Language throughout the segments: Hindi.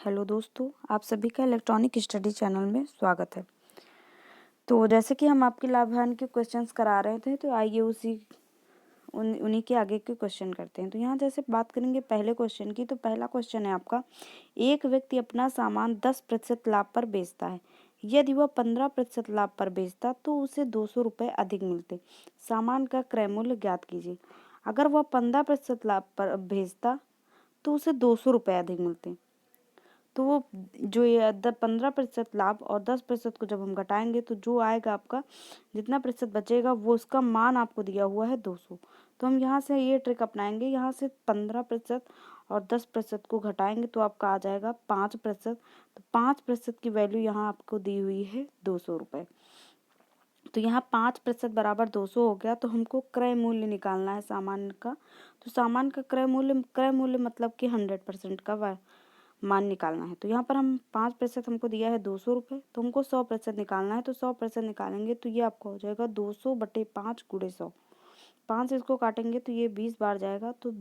हेलो दोस्तों, आप सभी का इलेक्ट्रॉनिक स्टडी चैनल में स्वागत है। तो जैसे कि हम आपके लाभ हानि के क्वेश्चंस करा रहे थे, तो आइए उन्हीं के आगे के क्वेश्चन करते हैं। तो यहाँ जैसे बात करेंगे पहले क्वेश्चन की, तो पहला क्वेश्चन है आपका, एक व्यक्ति अपना सामान 10% लाभ पर बेचता है। यदि वह 15% लाभ पर बेचता तो उसे 200 रुपये अधिक मिलते। सामान का क्रय मूल्य ज्ञात कीजिए। अगर वह 15% लाभ पर बेचता तो उसे 200 रुपये अधिक मिलते। तो वो जो ये 15% लाभ और 10% को जब हम घटाएंगे तो जो आएगा आपका जितना प्रतिशत बचेगा वो उसका मान आपको दिया हुआ है 200। तो हम यहाँ से ये ट्रिक अपनाएंगे, यहाँ से 15% और 10% को घटाएंगे तो आपका आ जाएगा 5%। तो 5% की वैल्यू यहाँ आपको दी हुई है 200 रुपये। तो यहाँ 5% बराबर 200 हो गया। तो हमको क्रय मूल्य निकालना है सामान का। तो सामान का क्रय मूल्य मतलब कि 100% का मान निकालना है। तो यहाँ पर हम 5% हमको दिया है 200 रुपये, तो हमको 100% निकालना है। तो 100% निकालेंगे तो ये आपका हो जाएगा 200/5 × 100। 5 से इसको काटेंगे तो ये 20 बार जाएगा, तो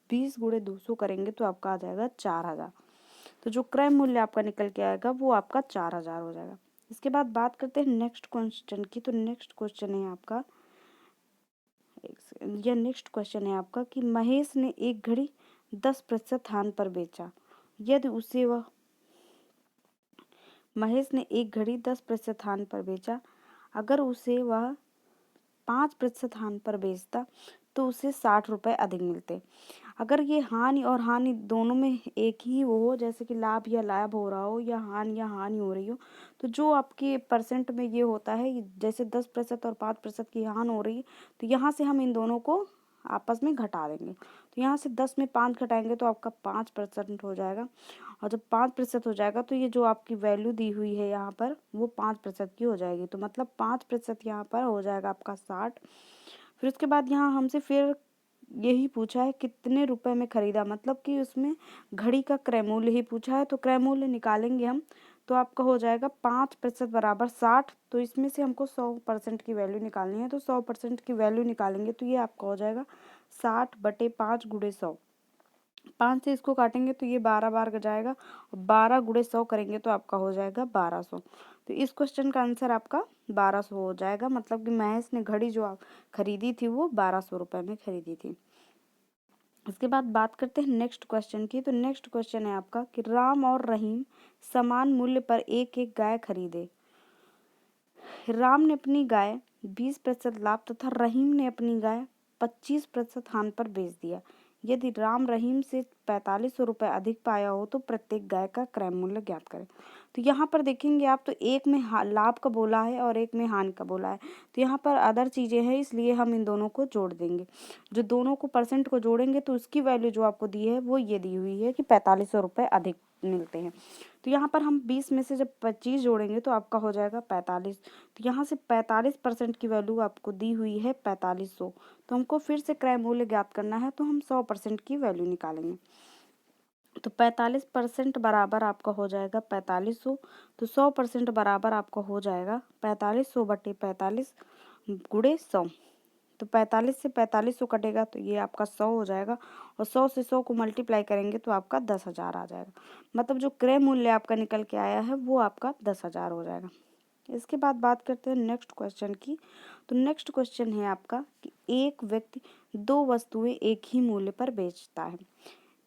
20 × 200 करेंगे तो आपका आ जाएगा 4000। तो जो क्रय मूल्य आपका निकल के आएगा वो आपका 4000 हो जाएगा। इसके बाद बात करते हैं नेक्स्ट क्वेश्चन की। तो नेक्स्ट क्वेश्चन है आपका, यह नेक्स्ट क्वेश्चन है आपका कि महेश ने एक घड़ी 10% हानि पर बेचा। यदि उसे वह महेश ने एक घड़ी 10% हानि पर बेचा। अगर उसे वह 5% हानि पर बेचता तो उसे 60 रुपये अधिक मिलते। अगर ये हानि और हानि दोनों में एक ही वो हो, जैसे कि लाभ या लाभ हो रहा हो या हानि हो रही हो, तो जो आपके परसेंट में ये होता है, जैसे 10% और 5% की हानि हो रही है, तो यहाँ से हम इन दोनों को आपस में घटा देंगे। तो यहाँ से 10 में 5 घटाएंगे तो आपका 5% हो जाएगा। और जब 5% हो जाएगा तो ये जो आपकी वैल्यू दी हुई है यहाँ पर वो 5% की हो जाएगी। तो मतलब 5% यहाँ पर हो जाएगा आपका 60। फिर उसके बाद यहाँ हमसे फिर यही पूछा है कितने रुपए में खरीदा, मतलब कि उसमें घड़ी का क्रय मूल्य ही पूछा है। तो क्रय मूल्य निकालेंगे हम तो आपका हो जाएगा 5% बराबर 60। तो इसमें से हमको 100% की वैल्यू निकालनी है। तो 100% की वैल्यू निकालेंगे तो ये आपका हो जाएगा 60/5 × 100। 5 से इसको काटेंगे तो ये 12 बार जाएगा, और 12 × 100 करेंगे तो आपका हो जाएगा 1200। तो इस क्वेश्चन का आंसर आपका 1200 हो जाएगा। मतलब कि महेश ने घड़ी जो आप खरीदी थी वो 1200 रुपये में खरीदी थी। इसके बाद बात करते हैं नेक्स्ट क्वेश्चन की। तो नेक्स्ट क्वेश्चन है आपका कि राम और रहीम समान मूल्य पर एक एक गाय खरीदे। राम ने अपनी गाय 20% लाभ तथा रहीम ने अपनी गाय 25% हानि पर बेच दिया। यदि राम रहीम से 4500 रुपये अधिक पाया हो तो प्रत्येक गाय का क्रय मूल्य ज्ञात करें। तो यहाँ पर देखेंगे आप, तो एक में लाभ का बोला है और एक में हानि का बोला है। तो यहाँ पर अदर चीज़ें हैं, इसलिए हम इन दोनों को जोड़ देंगे। जो दोनों को परसेंट को जोड़ेंगे तो उसकी वैल्यू जो आपको दी है वो ये दी हुई है कि 4500 रुपये अधिक मिलते हैं। तो यहाँ पर हम 20 में से जब 25 जोड़ेंगे तो आपका हो जाएगा 45। तो यहाँ से 45% की वैल्यू आपको दी हुई है 4500। तो हमको फिर से क्रय मूल्य ज्ञात करना है, तो हम 100% की वैल्यू निकालेंगे। तो 45% बराबर आपका हो जाएगा 4500। तो 100% बराबर आपका हो जाएगा 4500/45 × 100। तो 45 से 4500 कटेगा तो ये आपका 100 हो जाएगा, और 100 से 100 को मल्टीप्लाई करेंगे तो आपका 10,000 आ जाएगा। मतलब जो क्रय मूल्य आपका निकल के आया है वो आपका 10,000 हो जाएगा। इसके बाद बात करते हैं नेक्स्ट क्वेश्चन की। तो नेक्स्ट क्वेश्चन है आपका कि एक व्यक्ति दो वस्तुएं एक ही मूल्य पर बेचता है।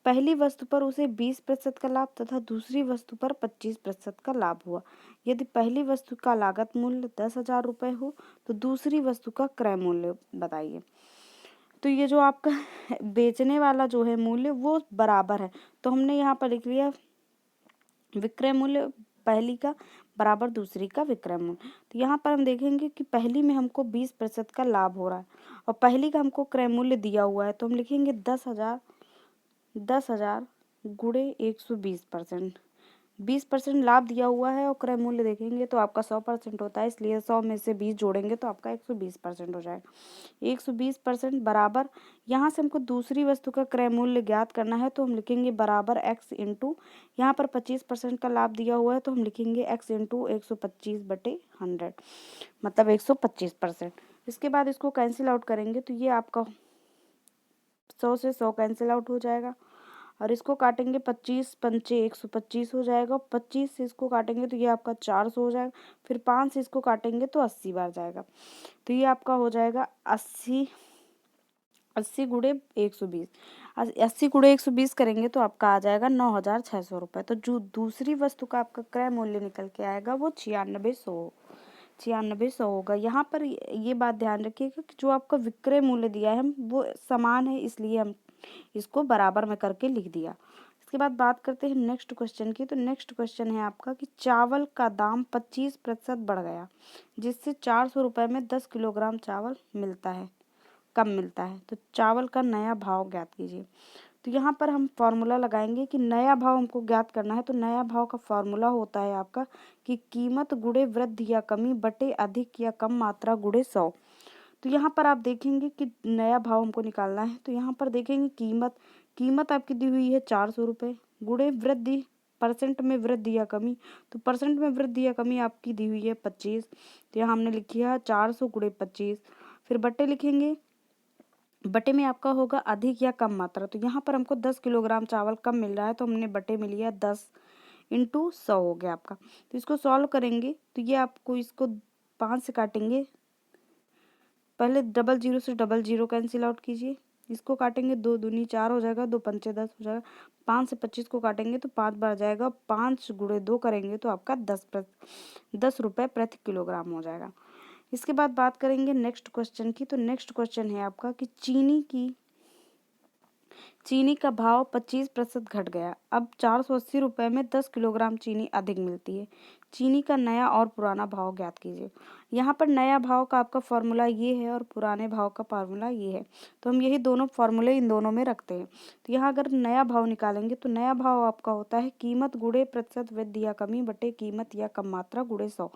पहली वस्तु पर उसे 20% का लाभ तथा दूसरी वस्तु पर 25% का लाभ हुआ। यदि पहली वस्तु का लागत मूल्य 10,000 रुपये हो तो दूसरी वस्तु का क्रय मूल्य बताइए। तो ये जो आपका बेचने वाला जो है मूल्य वो बराबर है, तो हमने यहाँ पर लिख लिया विक्रय मूल्य पहली का बराबर दूसरी का विक्रय मूल्य। तो यहाँ पर हम देखेंगे कि पहली में हमको 20% का लाभ हो रहा है और पहली का हमको क्रय मूल्य दिया हुआ है, तो हम लिखेंगे 10,000 × 120%। 20% लाभ दिया हुआ है और क्रय मूल्य देखेंगे तो आपका 100% होता है, इसलिए 100 में से 20 जोड़ेंगे तो आपका 120% हो जाएगा। 120% बराबर, यहाँ से हमको दूसरी वस्तु का क्रय मूल्य ज्ञात करना है, तो हम लिखेंगे बराबर x इंटू, यहाँ पर 25% का लाभ दिया हुआ है तो हम लिखेंगे x इंटू 125/100, मतलब 125%। इसके बाद इसको कैंसिल आउट करेंगे तो ये आपका 100 से 100 कैंसिल आउट हो जाएगा। और इसको काटेंगे 25 पंचे 125 हो जाएगा। 25 से इसको काटेंगे तो ये आपका 400 हो जाएगा। फिर 5 से इसको काटेंगे तो 80 बार जाएगा। तो ये आपका हो जाएगा 80 गुणे 120। 80 गुणे 120 करेंगे तो आपका आ जाएगा 9,600 रुपये। तो जो दूसरी वस्तु का आपका क्रय मूल्य निकल के आएगा वो 9600 होगा। यहाँ पर ये बात ध्यान रखिएगा कि जो आपका विक्रय मूल्य दिया है वो समान है, इसलिए हम इसको बराबर में करके लिख दिया। इसके बाद बात करते हैं नेक्स्ट क्वेश्चन की। तो नेक्स्ट क्वेश्चन है आपका कि चावल का दाम 25% बढ़ गया, जिससे 400 रुपये में 10 किलोग्राम चावल मिलता है, कम मिलता है। तो चावल का नया भाव ज्ञात कीजिए। तो यहाँ पर हम फॉर्मूला लगाएंगे कि नया भाव हमको ज्ञात करना है। तो नया भाव का फॉर्मूला होता है आपका कि कीमत गुणे वृद्धि या कमी बटे अधिक या कम मात्रा गुणे 100। तो यहाँ पर आप देखेंगे कि नया भाव हमको निकालना है। तो यहाँ पर देखेंगे कीमत आपकी दी हुई है 400 रुपये, गुणे वृद्धि परसेंट में वृद्धि या कमी। तो परसेंट में वृद्धि या कमी आपकी दी हुई है 25। तो यहाँ हमने लिखी है 400 गुणे 25। फिर बटे लिखेंगे, बटे में आपका होगा अधिक या कम मात्रा। तो यहाँ पर हमको 10 किलोग्राम चावल कम मिल रहा है, तो हमने बटे में लिया 10 इंटू 100 हो गया आपका। तो इसको सॉल्व करेंगे तो ये आपको इसको 5 से काटेंगे। पहले डबल जीरो से डबल जीरो कैंसिल आउट कीजिए। इसको काटेंगे 2 दूनी 4 हो जाएगा, 2 पंचे 10 हो जाएगा। 5 से 25 को काटेंगे तो 5 बार जाएगा। 5 गुणे 2 करेंगे तो आपका 10 रुपये प्रति किलोग्राम हो जाएगा। इसके बाद बात करेंगे नेक्स्ट क्वेश्चन की। तो नेक्स्ट क्वेश्चन है आपका कि चीनी का भाव 25% घट गया, अब 480 रुपये में 10 किलोग्राम चीनी अधिक मिलती है। चीनी का नया और पुराना भाव ज्ञात कीजिए। यहाँ पर नया भाव का आपका फॉर्मूला ये है और पुराने भाव का फॉर्मूला ये है। तो हम यही दोनों फॉर्मूले इन दोनों में रखते हैं। तो यहाँ अगर नया भाव निकालेंगे तो नया भाव आपका होता है कीमत गुणे प्रतिशत वृद्धि या कमी बटे कीमत या कम मात्रा गुणे 100।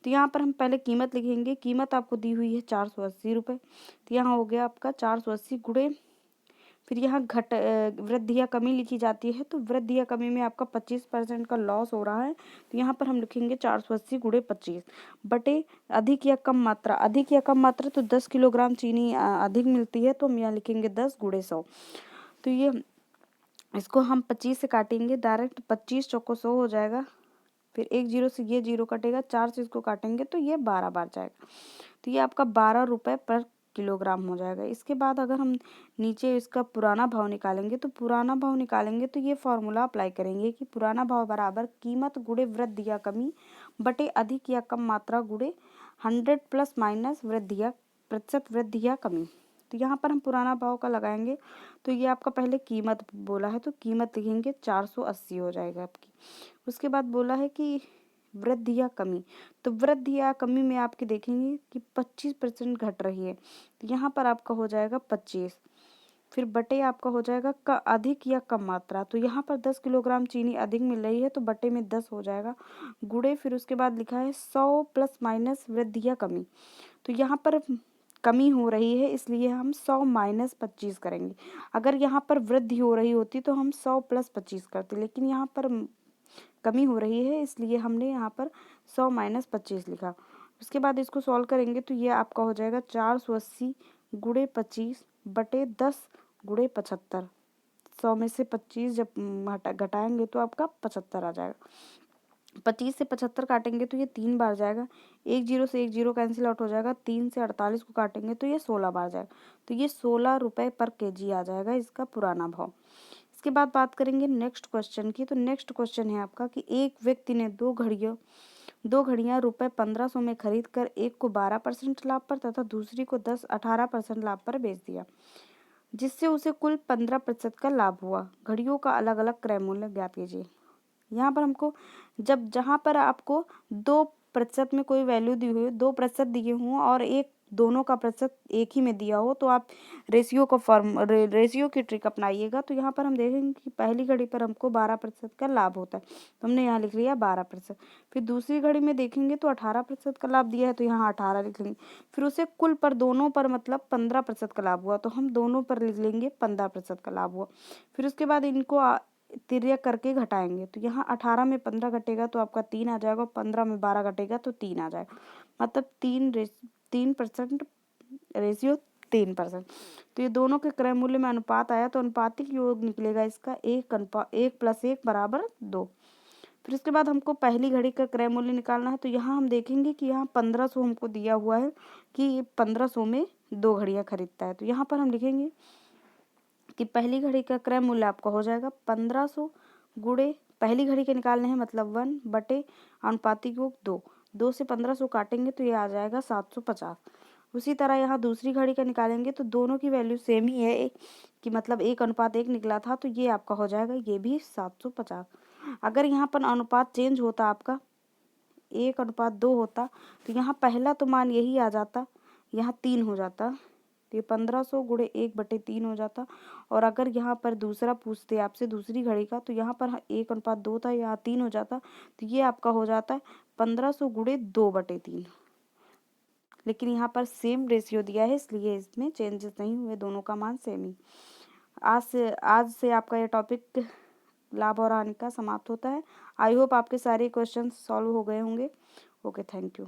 तो यहाँ पर हम पहले कीमत लिखेंगे। कीमत आपको दी हुई है 480 रुपये। तो यहाँ हो गया आपका 480 गुणे, फिर यहाँ वृद्धि या कमी लिखी जाती है। तो वृद्धि या कमी में आपका 25% का लॉस हो रहा है। तो यहाँ पर हम लिखेंगे 480 गुणे 25 बटे अधिक या कम मात्रा। अधिक या कम मात्रा तो 10 किलोग्राम चीनी अधिक मिलती है, तो हम यहाँ लिखेंगे 10 गुणे 100। तो ये इसको हम 25 से काटेंगे डायरेक्ट। 25 चौको 100 हो जाएगा। फिर 1 जीरो से ये जीरो कटेगा, 4 से इसको काटेंगे तो ये 12 बार जाएगा। तो ये आपका 12 रुपये पर किलोग्राम हो जाएगा। इसके बाद अगर हम नीचे इसका पुराना भाव निकालेंगे तो ये फॉर्मूला अप्लाई करेंगे कि पुराना भाव बराबर कीमत गुणे वृद्धि या कमी बटे अधिक या कम मात्रा गुणे 100 प्लस माइनस वृद्धि या प्रतिशत वृद्धि या कमी। तो यहाँ पर हम पुराना भाव का लगाएंगे। तो ये आपका पहले कीमत बोला है तो कीमत लिखेंगे 480 हो जाएगा आपकी। उसके बाद बोला है कि वृद्धि या कमी, तो वृद्धि या कमी में आपके देखेंगे कि 25% घट रही है। तो यहाँ पर आपका हो जाएगा 25। फिर बटे आपका हो जाएगा का अधिक या कम मात्रा। तो यहाँ पर 10 किलोग्राम चीनी अधिक मिल रही है तो बटे में 10 हो जाएगा गुणे। फिर उसके बाद लिखा है 100 प्लस माइनस वृद्धि या कमी। तो यहाँ पर कमी हो रही है इसलिए हम 100 माइनस 25 करेंगे। अगर यहाँ पर वृद्धि हो रही होती तो हम 100 प्लस 25 करते, लेकिन यहाँ पर कमी हो रही है इसलिए हमने यहाँ पर 100 माइनस 25 लिखा। उसके बाद इसको सॉल्व करेंगे तो ये आपका हो जाएगा 480 गुणे 25 बटे 10 गुणे 75। 100 में से 25 जब घटाएंगे तो आपका 75 आ जाएगा। 25 से 75 काटेंगे तो ये 3 बार जाएगा। 1 जीरो से 1 जीरो कैंसिल आउट हो जाएगा। 3 से 48 को काटेंगे तो ये 16 बार जाएगा। तो ये 16 रुपये पर केजी आ जाएगा इसका पुराना भाव। इसके बाद बात करेंगे नेक्स्ट क्वेश्चन की। तो नेक्स्ट क्वेश्चन है आपका कि एक व्यक्ति ने दो घड़ियां रुपये 1500 में खरीद कर एक को 12% लाभ पर तथा दूसरी को 18% लाभ पर बेच दिया, जिससे उसे कुल 15% का लाभ हुआ। घड़ियों का अलग अलग क्रय मूल्य ज्ञात कीजिए। यहाँ पर हमको जहाँ पर आपको 2% में कोई वैल्यू दी हुई, 2% दिए हों और दोनों का प्रतिशत एक ही में दिया हो तो आप रेशियो की ट्रिक अपनाइएगा। तो यहाँ पर हम देखेंगे कि पहली घड़ी पर हमको 12% का लाभ होता है तो हमने यहाँ लिख लिया 12%। फिर दूसरी घड़ी में देखेंगे तो 18% का लाभ दिया है तो यहाँ 18 लिख लेंगे। फिर उसे कुल पर दोनों पर मतलब 15% का लाभ हुआ तो हम दोनों पर लिख लेंगे 15% का लाभ हुआ। फिर उसके बाद इनको तिर्यक करके घटाएंगे तो यहाँ 18 में 15 घटेगा तो आपका 3 आ जाएगा। 15 में 12 घटेगा तो 3 आ जाएगा। मतलब 3% रेशियो 3%। तो ये दोनों के क्रय मूल्य में अनुपात आया तो अनुपातिक योग निकलेगा इसका 1 + 1 = 2। फिर उसके बाद हमको पहली घड़ी का क्रय मूल्य निकालना है। तो यहाँ हम देखेंगे कि यहाँ 1500 हमको दिया हुआ है कि 1500 में 2 घड़ियाँ खरीदता है। तो यहाँ पर हम लिखेंगे कि पहली घड़ी का क्रय मूल्य आपका हो जाएगा 1500 गुणे पहली घड़ी के निकालने हैं मतलब 1 बटे अनुपातिक योग 2। 2 से 1500 काटेंगे तो ये आ जाएगा 750। उसी तरह यहाँ दूसरी घड़ी का निकालेंगे तो दोनों की वैल्यू सेम ही है कि मतलब 1:1 निकला था तो ये आपका हो जाएगा ये भी 750। अगर यहाँ पर अनुपात चेंज होता आपका 1:2 होता तो यहाँ पहला तो मान यही आ जाता, यहाँ 3 हो जाता। तो ये 1500 गुणे 1/3 हो जाता। और अगर यहाँ पर दूसरा पूछते आपसे दूसरी घड़ी का तो यहाँ पर 1:2 था, यहाँ 3 हो जाता। तो ये आपका हो जाता है 1500 गुणे 2/3। लेकिन यहाँ पर सेम रेशियो दिया है इसलिए इसमें चेंजेस नहीं हुए, दोनों का मान सेम ही। आज से आपका ये टॉपिक लाभ और हानि का समाप्त होता है। आई होप आपके सारे क्वेश्चन सॉल्व हो गए होंगे। Okay, thank you.